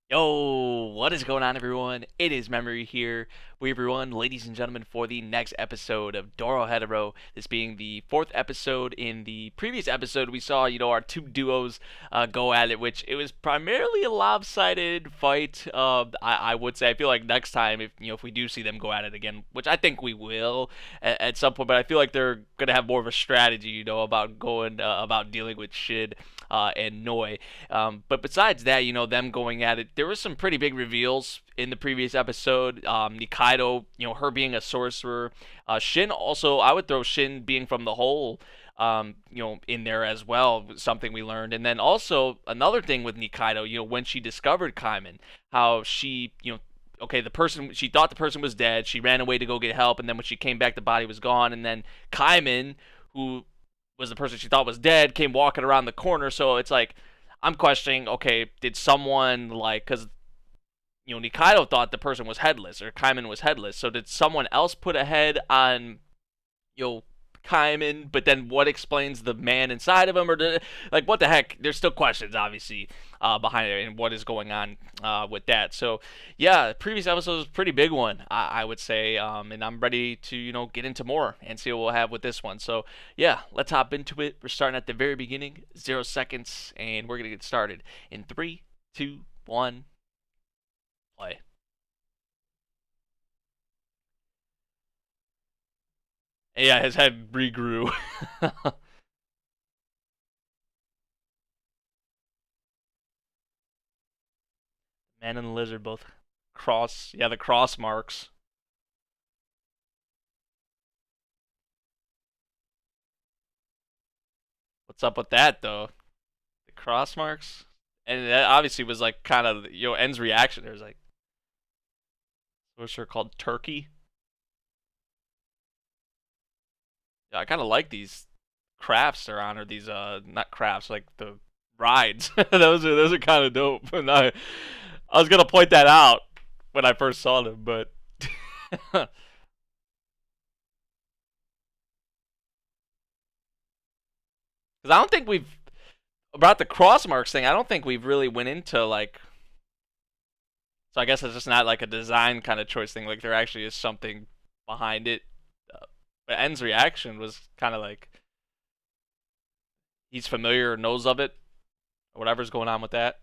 Yo, what is going on, everyone? It is Memory here with everyone, ladies and gentlemen, for the next episode of Dorohedoro. This being the fourth episode. In the previous episode, we saw, our two duos go at it, which it was primarily a lopsided fight. I would say, I feel like next time, if we do see them go at it again, which I think we will at some point, but I feel like they're gonna have more of a strategy, about about dealing with Shid and Noi. But besides that, them going at it, there was some pretty big reveals in the previous episode. Nikaido, her being a sorcerer. Shin also, I would throw Shin being from the hole, in there as well. Something we learned, and then also another thing with Nikaido, when she discovered Kaiman, how she, okay, she thought the person was dead. She ran away to go get help, and then when she came back, the body was gone. And then Kaiman, who was the person she thought was dead, came walking around the corner. So it's like, I'm questioning, okay, did someone, like, because, Nikaido thought the person was headless, or Kaiman was headless. So did someone else put a head on, you know, Kaiman, but then what explains the man inside of him? Like, what the heck? There's still questions, obviously, behind it and what is going on with that. So, yeah, previous episode was a pretty big one, I would say, and I'm ready to, get into more and see what we'll have with this one. So, yeah, let's hop into it. We're starting at the very beginning, 0 seconds, and we're going to get started in 3, 2, 1, play. Yeah, his head regrew. Man and the lizard both the cross marks. What's up with that though? The cross marks, and that obviously was like kind of En's reaction. There's like, what's her called, Turkey? Yeah, I kind of like these crafts they're on, or these not crafts, like the rides. those are kind of dope. And I was gonna point that out when I first saw them, but because I don't think we've about the cross marks thing. I don't think we've really went into like. So I guess it's just not like a design kind of choice thing. Like there actually is something behind it. But En's reaction was kind of like he's familiar, knows of it, or whatever's going on with that.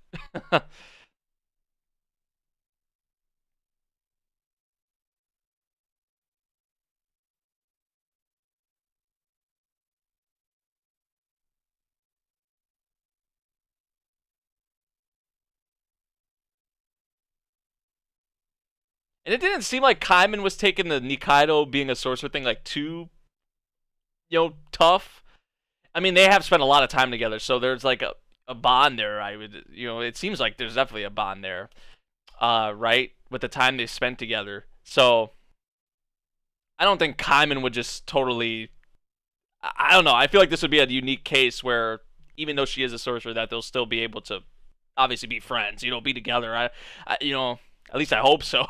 And it didn't seem like Kaiman was taking the Nikaido being a sorcerer thing like too, tough. I mean, they have spent a lot of time together, so there's like a bond there. I would, it seems like there's definitely a bond there, right? With the time they spent together. So I don't think Kaiman would just totally. I don't know. I feel like this would be a unique case where even though she is a sorcerer, that they'll still be able to obviously be friends. Be together. At least I hope so.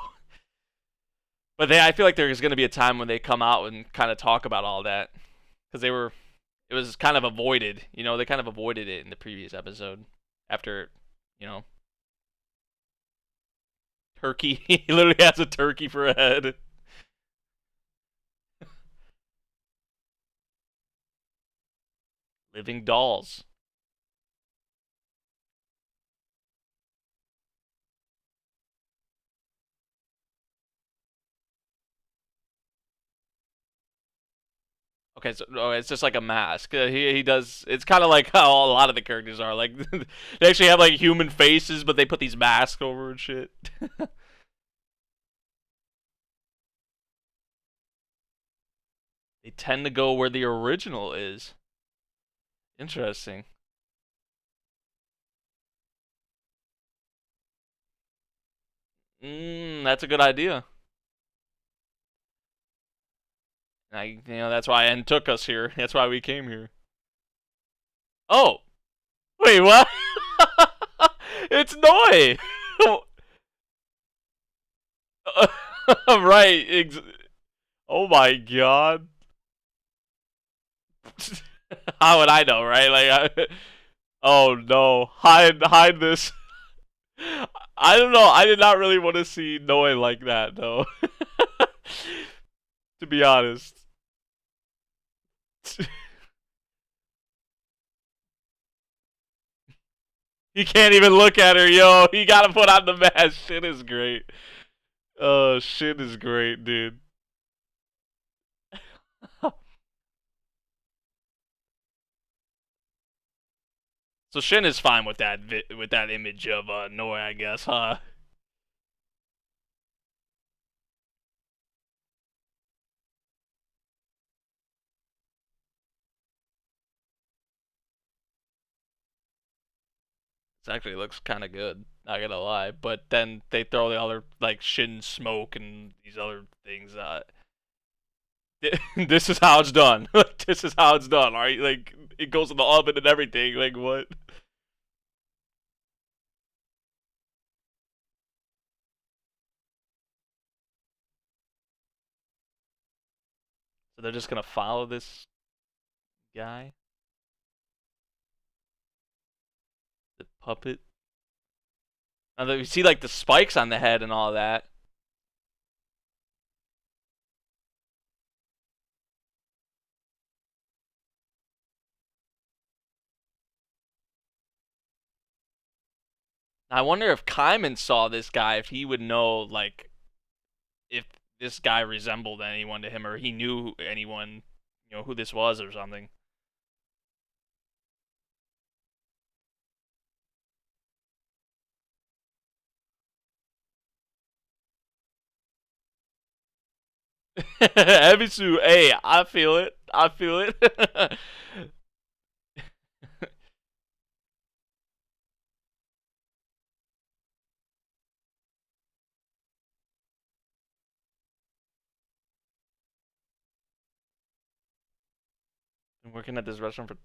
But I feel like there's going to be a time when they come out and kind of talk about all that because it was kind of avoided. They kind of avoided it in the previous episode after, you know, turkey. He literally has a turkey for a head. Living dolls. Okay, so it's just like a mask. He does. It's kind of like how a lot of the characters are. Like they actually have like human faces, but they put these masks over and shit. They tend to go where the original is. Interesting. That's a good idea. That's why N took us here. That's why we came here. Oh, wait, what? It's Noi. Right. Oh my god. How would I know, right? Oh no, hide this. I don't know. I did not really want to see Noe like that, though. To be honest. He can't even look at her, yo. He gotta put on the mask. Shit is great. Shit is great, dude. So Shin is fine with that image of Noe, I guess, huh? It actually looks kind of good, not gonna lie. But then they throw the other like Shin smoke and these other things. This is how it's done. This is how it's done. All right, like it goes in the oven and everything. Like what? So they're just gonna follow this guy, the puppet. Now that we see like the spikes on the head and all that. I wonder if Kaiman saw this guy, if he would know like if this guy resembled anyone to him, or he knew anyone, who this was or something. Ebisu, hey, I feel it. I feel it. Been working at this restaurant for,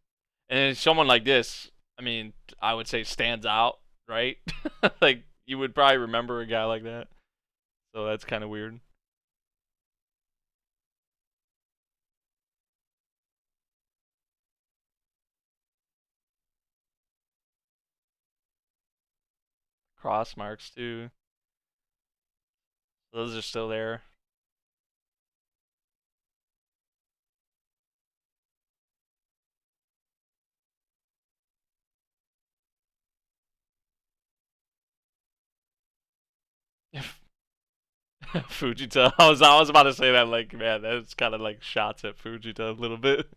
and someone like this, I mean, I would say stands out, right? Like you would probably remember a guy like that. So that's kind of weird. Cross marks too. Those are still there. Fujita. I was about to say that. Like, man, that's kind of like shots at Fujita a little bit.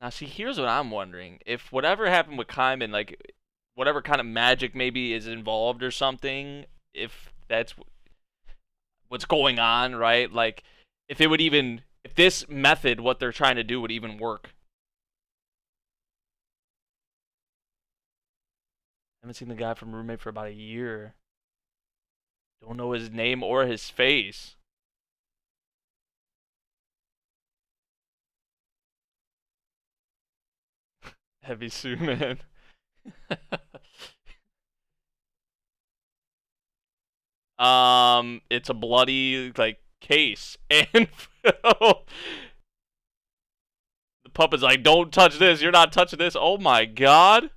Now, see, here's what I'm wondering: if whatever happened with Kaiman, like, whatever kind of magic maybe is involved or something, if that's what's going on, right? Like, if it would even, if this method, what they're trying to do, would even work. I haven't seen the guy from Roommate for about a year. Don't know his name or his face. Heavy Sue, man. It's a bloody like case, and the puppet's like, "Don't touch this. You're not touching this." Oh my god! Is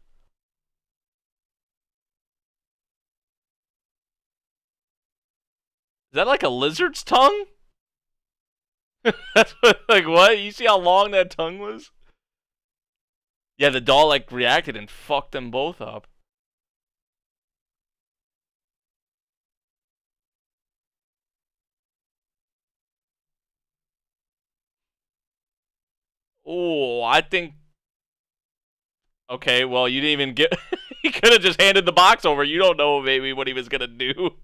that like a lizard's tongue? That's what, like what? You see how long that tongue was? Yeah, the doll like reacted and fucked them both up. Oh, I think. Okay, well, you didn't even get. He could have just handed the box over. You don't know maybe what he was gonna do.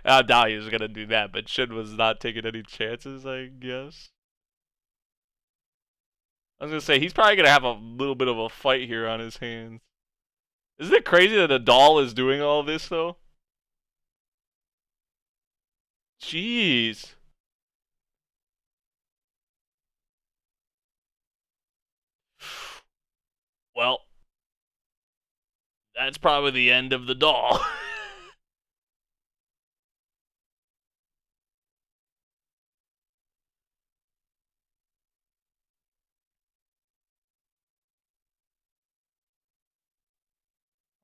I doubt he was gonna do that, but Shin was not taking any chances, I guess. I was gonna say he's probably gonna have a little bit of a fight here on his hands. Isn't it crazy that a doll is doing all this though? Jeez. Well, that's probably the end of the doll.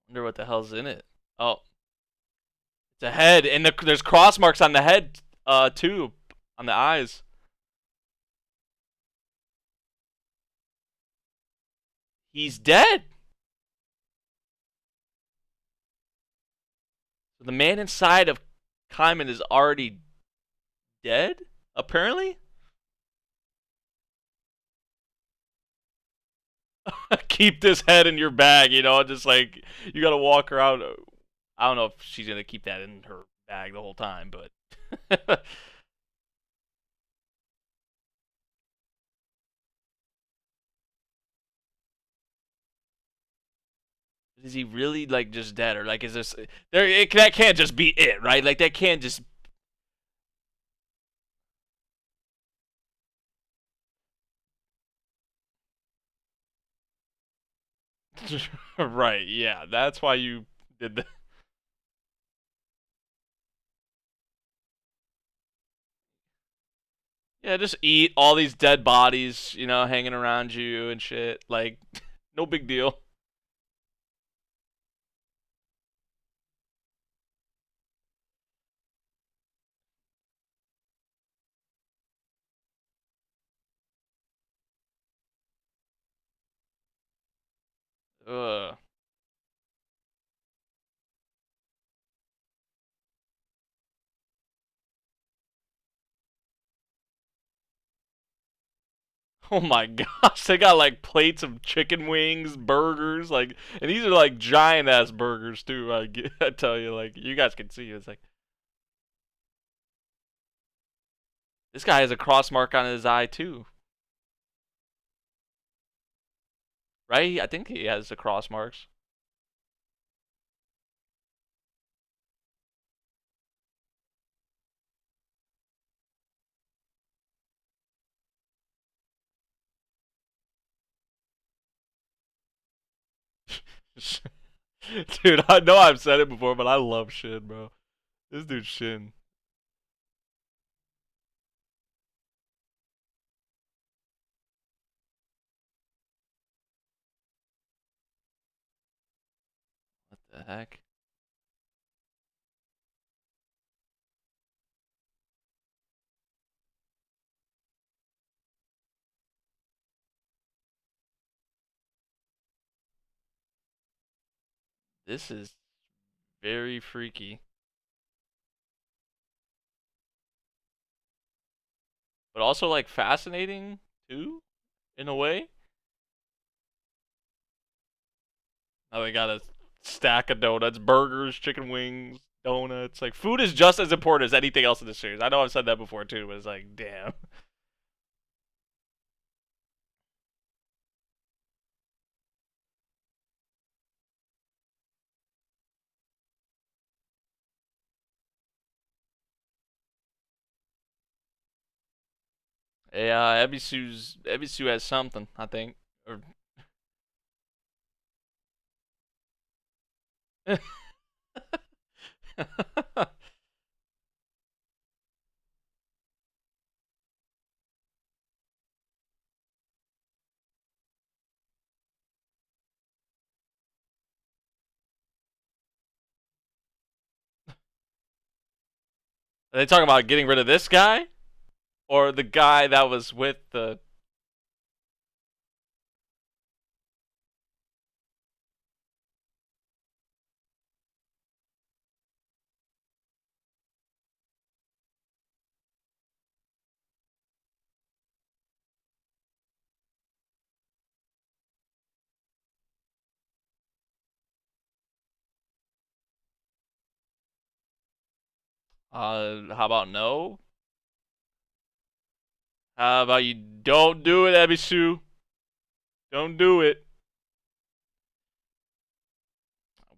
Wonder what the hell's in it. Oh, it's a head, and there's cross marks on the head, too, on the eyes. He's dead. So the man inside of Kaiman is already dead, apparently. Keep this head in your bag, just like you gotta walk around. I don't know if she's gonna keep that in her bag the whole time, but is he really like just dead, or like is this that can't just be it, right? Like that can't just right? Yeah, that's why you did that. Yeah, just eat all these dead bodies, hanging around you and shit. Like, no big deal. Ugh. Oh my gosh, they got like plates of chicken wings, burgers, like, and these are like giant ass burgers too. I tell you, like, you guys can see, it's like this guy has a cross mark on his eye too, right? I think he has the cross marks. Dude, I know I've said it before, but I love Shin, bro. This dude's Shin. What the heck? This is very freaky, but also like fascinating too, in a way. Now they got a stack of donuts, burgers, chicken wings, donuts. Like food is just as important as anything else in this series. I know I've said that before too, but it's like, damn. Yeah, Ebisu has something, I think. Or Are they talking about getting rid of this guy? Or the guy that was with the how about no? How about you don't do it, Ebisu? Don't do it.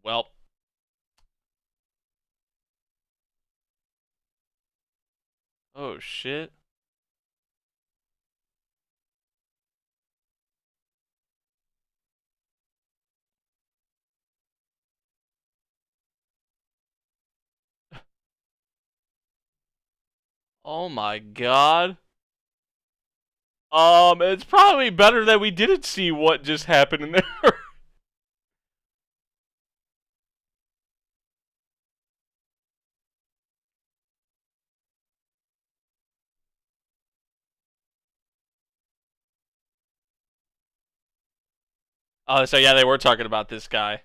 Well, oh shit. Oh my god. It's probably better that we didn't see what just happened in there. Oh, so yeah, they were talking about this guy.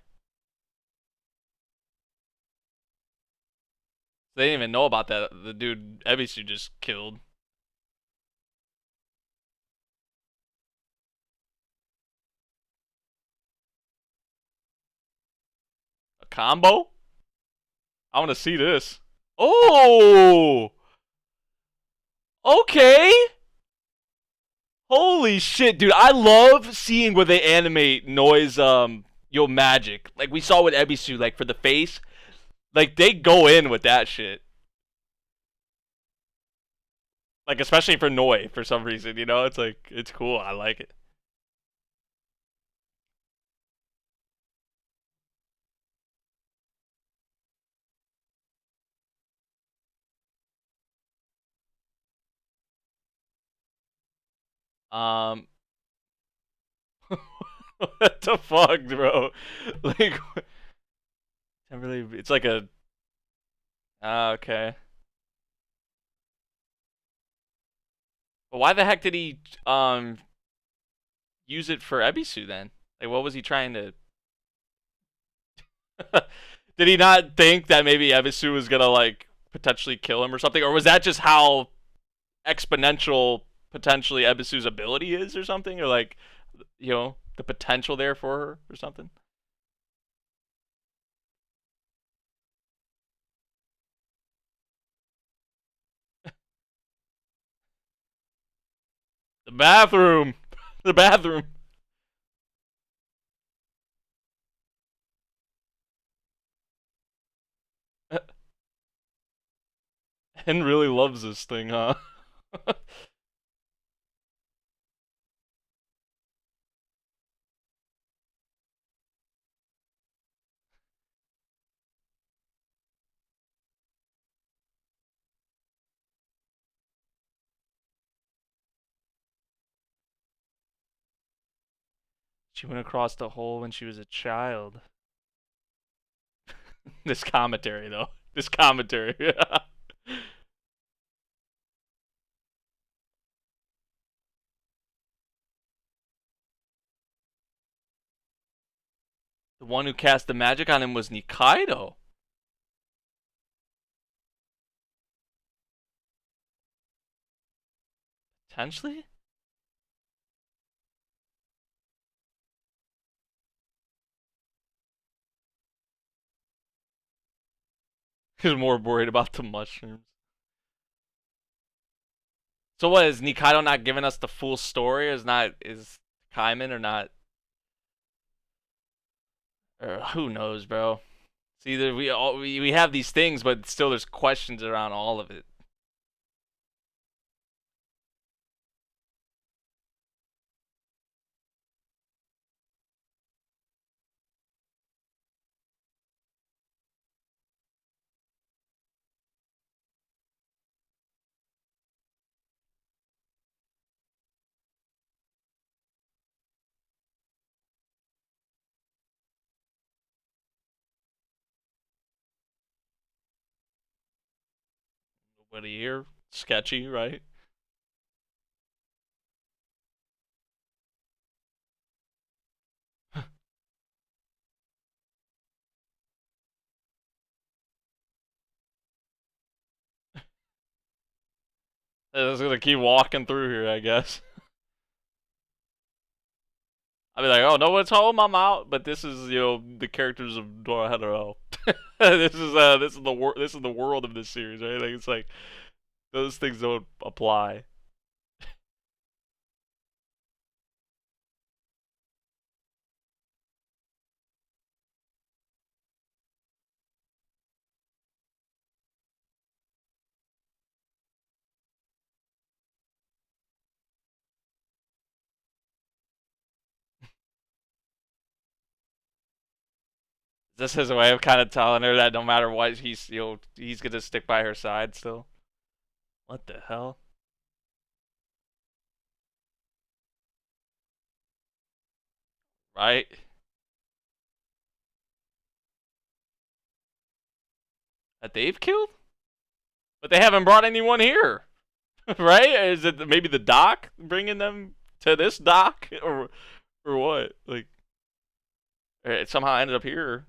They didn't even know about that. The dude Ebisu just killed. A combo? I want to see this. Oh! Okay! Holy shit, dude. I love seeing where they animate noise, magic. Like we saw with Ebisu, like for the face. Like they go in with that shit. Like especially for Noi for some reason, you know? It's like, it's cool. I like it. Um, what the fuck, bro? Like, I really, it's like a, okay. But why the heck did he, use it for Ebisu then? Like, what was he trying to? Did he not think that maybe Ebisu was gonna like potentially kill him or something, or was that just how exponential potentially Ebisu's ability is, or something, or like, the potential there for her or something? The bathroom, the bathroom. Hen really loves this thing, huh? She went across the hole when she was a child. This commentary, though. This commentary. The one who cast the magic on him was Nikaido. Potentially? He's more worried about the mushrooms. So what, is Nikaido not giving us the full story? Is Kaiman or not? Or who knows, bro? It's either we have these things, but still there's questions around all of it. Nobody here. Sketchy, right? I'm just gonna keep walking through here, I guess. I'll be like, oh, no one's home, I'm out. But this is, the characters of Dorohedoro. This is the world of this series, right? Like it's like those things don't apply. This is his way of kind of telling her that no matter what, he's gonna stick by her side still. What the hell? Right? That they've killed? But they haven't brought anyone here, right? Is it maybe the doc bringing them to this doc, or what? Like, It somehow ended up here.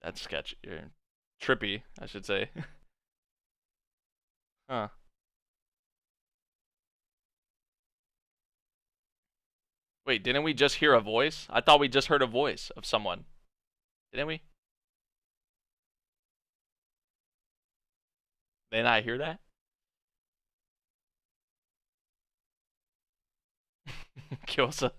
That's sketchy. Trippy, I should say. Huh. Wait, didn't we just hear a voice? I thought we just heard a voice of someone. Didn't we? Didn't I hear that? Kyosa.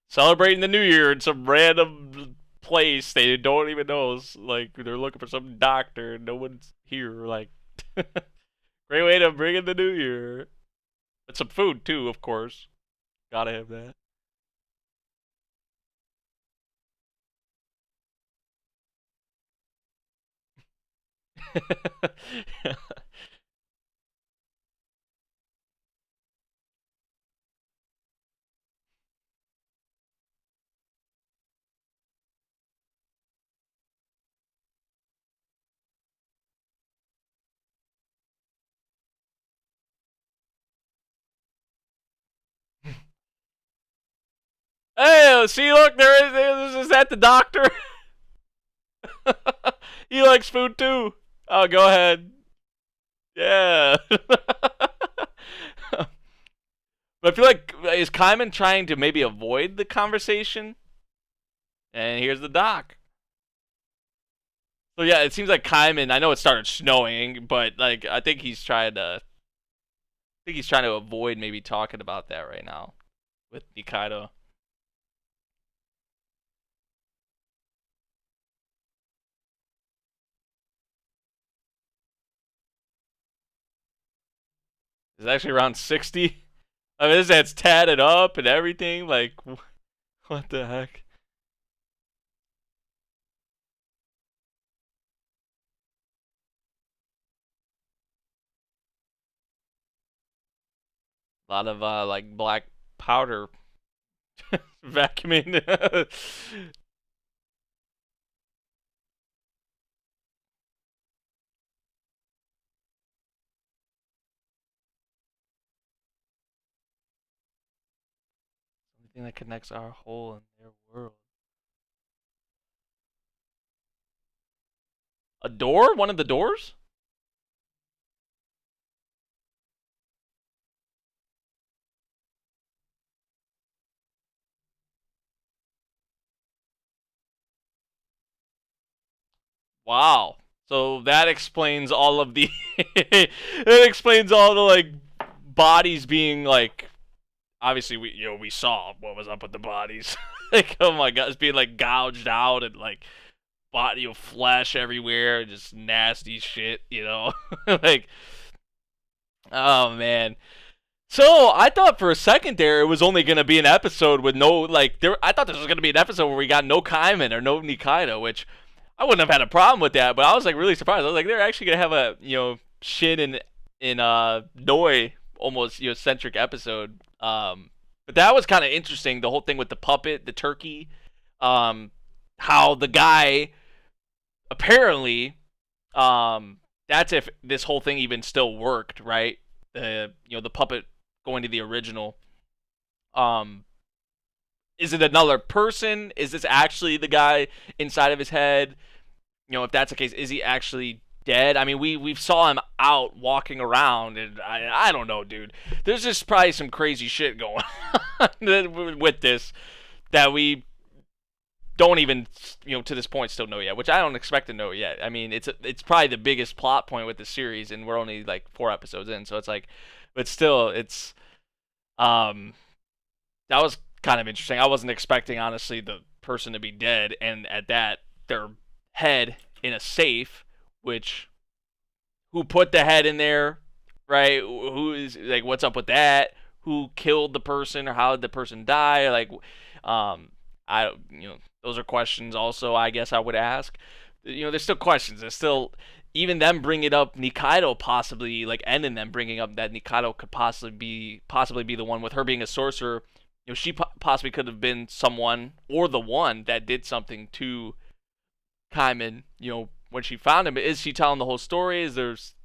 Celebrating the new year in some random place they don't even know. Like they're looking for some doctor and no one's here. Like, great way to bring in the new year. And some food too, of course. Gotta have that. Hey, see, look, is that the doctor? He likes food too. Oh, go ahead. Yeah. But I feel like is Kaiman trying to maybe avoid the conversation? And here's the doc. So yeah, it seems like Kaiman. I know it started snowing, but like I think he's trying to avoid maybe talking about that right now with Nikaido. It's actually around 60. I mean, that's tatted up and everything. Like, what the heck? A lot of like black powder vacuuming. Something that connects our whole and their world. A door? One of the doors? Wow. So that explains all of the. It explains all the like bodies being like. Obviously, we saw what was up with the bodies. Like, oh my god, it's being like gouged out and like body of flesh everywhere, just nasty shit. Like, oh man. So I thought for a second there it was only gonna be an episode with no like there. I thought this was gonna be an episode where we got no Kaiman or no Nikaido, which I wouldn't have had a problem with that. But I was like really surprised. I was like they're actually gonna have a Shin in Noi almost centric episode. But that was kind of interesting. The whole thing with the puppet, the turkey, how the guy apparently that's if this whole thing even still worked, right? The puppet going to the original. Um, is it another person? Is this actually the guy inside of his head? If that's the case, is he actually dead? I mean, we saw him out walking around, and I don't know, dude. There's just probably some crazy shit going on with this that we don't even to this point still know yet, which I don't expect to know yet. I mean, it's probably the biggest plot point with the series, and we're only like 4 episodes in, so it's like, but still, it's um that was kind of interesting. I wasn't expecting honestly the person to be dead, and at that their head in a safe, which who put the head in there, right? Who is like what's up with that? Who killed the person or how did the person die? Like, I those are questions also I guess I would ask. There's still questions. There's still even them bringing up Nikaido possibly like ending them bringing up that Nikaido could possibly be the one with her being a sorcerer she possibly could have been someone or the one that did something to Kaiman, when she found him. Is she telling the whole story? Is there's,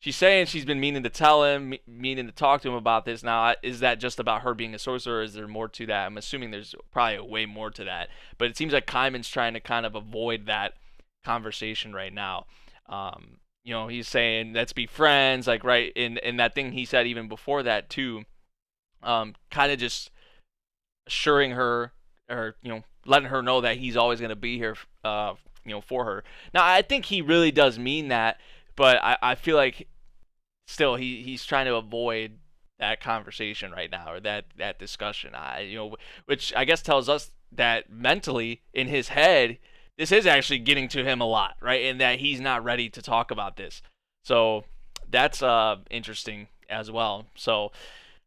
she's saying she's been meaning to tell him, meaning to talk to him about this. Now, is that just about her being a sorcerer? Or is there more to that? I'm assuming there's probably way more to that. But it seems like Kaiman's trying to kind of avoid that conversation right now. He's saying, let's be friends, like, right, in that thing he said even before that, too, kind of just assuring her, or, letting her know that he's always going to be here, for her. Now, I think he really does mean that, but I feel like still he's trying to avoid that conversation right now, or that discussion. Which I guess tells us that mentally in his head, this is actually getting to him a lot, right? And that he's not ready to talk about this. So that's interesting as well. So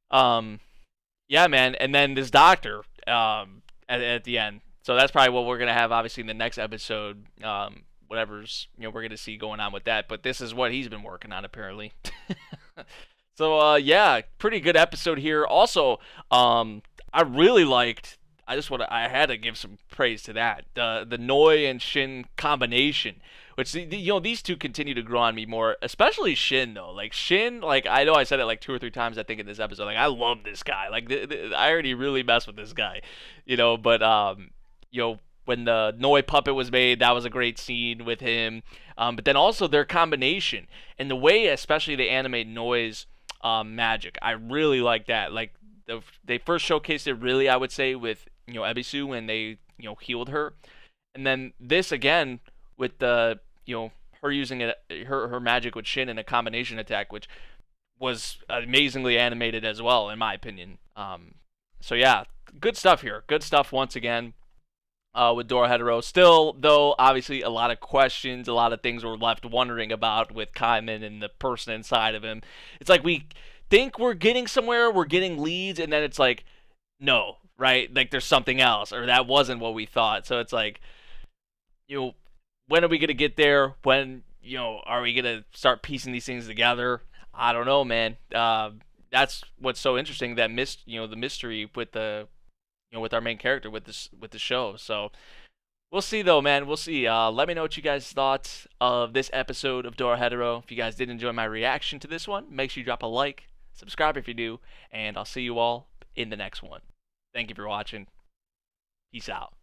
yeah, man. And then this doctor at the end. So that's probably what we're gonna have, obviously, in the next episode. Whatever's we're gonna see going on with that. But this is what he's been working on, apparently. So yeah, pretty good episode here. Also, I really liked. I had to give some praise to that. The Noi and Shin combination, which these two continue to grow on me more, especially Shin though. Like Shin, like I know I said it like 2 or 3 times I think in this episode. Like I love this guy. Like I already really mess with this guy, But when the Noi puppet was made, that was a great scene with him. But then also their combination and the way, especially they animate Noi's magic, I really like that. Like they first showcased it really, I would say, with Ebisu when they healed her, and then this again with the her using her magic with Shin in a combination attack, which was amazingly animated as well, in my opinion. So yeah, good stuff here. Good stuff once again. With Dorohedoro. Still, though, obviously a lot of questions, a lot of things we're left wondering about with Kaiman and the person inside of him. It's like we think we're getting somewhere, we're getting leads, and then it's like, no, right? Like there's something else, or that wasn't what we thought. So it's like, when are we gonna get there? When are we gonna start piecing these things together? I don't know, man. That's what's so interesting. That the mystery with the with our main character with the show. So we'll see though, man. We'll see. Let me know what you guys thought of this episode of Dorohedoro. If you guys did enjoy my reaction to this one, make sure you drop a like, subscribe if you do, and I'll see you all in the next one. Thank you for watching. Peace out.